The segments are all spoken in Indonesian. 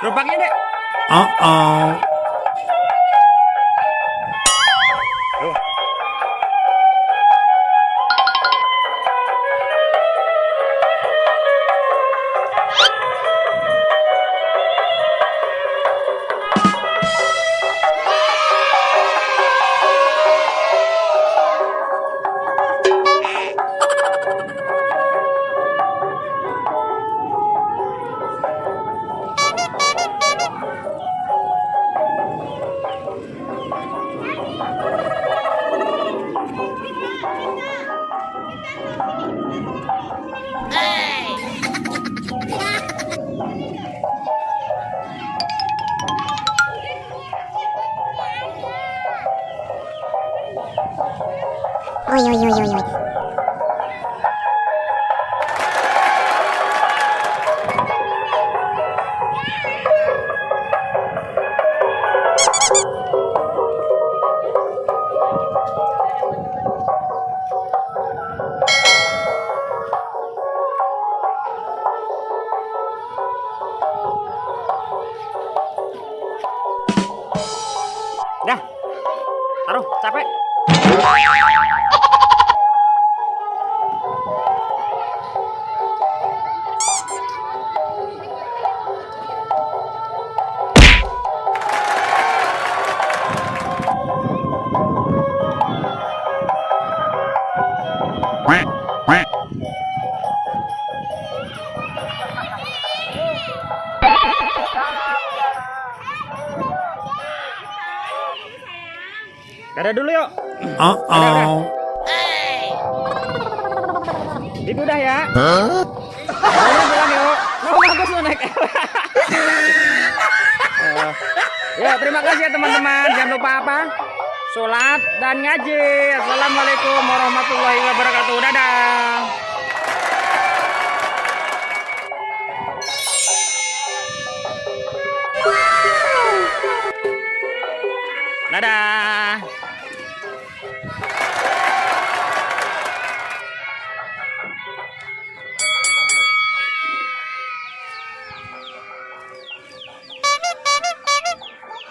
Gerobaknya, Dek. Oh. Tuh. Oi. Dah. Taruh, capek. Dadah dulu yuk. Oh. Itu udah ya. Ayo pulang yuk. Bagus lo naik. Ya, terima kasih ya teman-teman. Jangan lupa apa? Sholat dan ngaji. Assalamualaikum warahmatullahi wabarakatuh. Dadah. Dadah.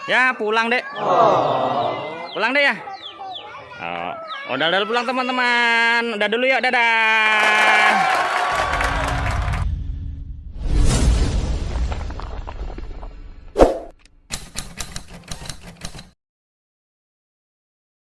Ya, pulang deh. Pulang deh ya. Oh, udah pulang teman-teman. Udah dulu yuk, dadah.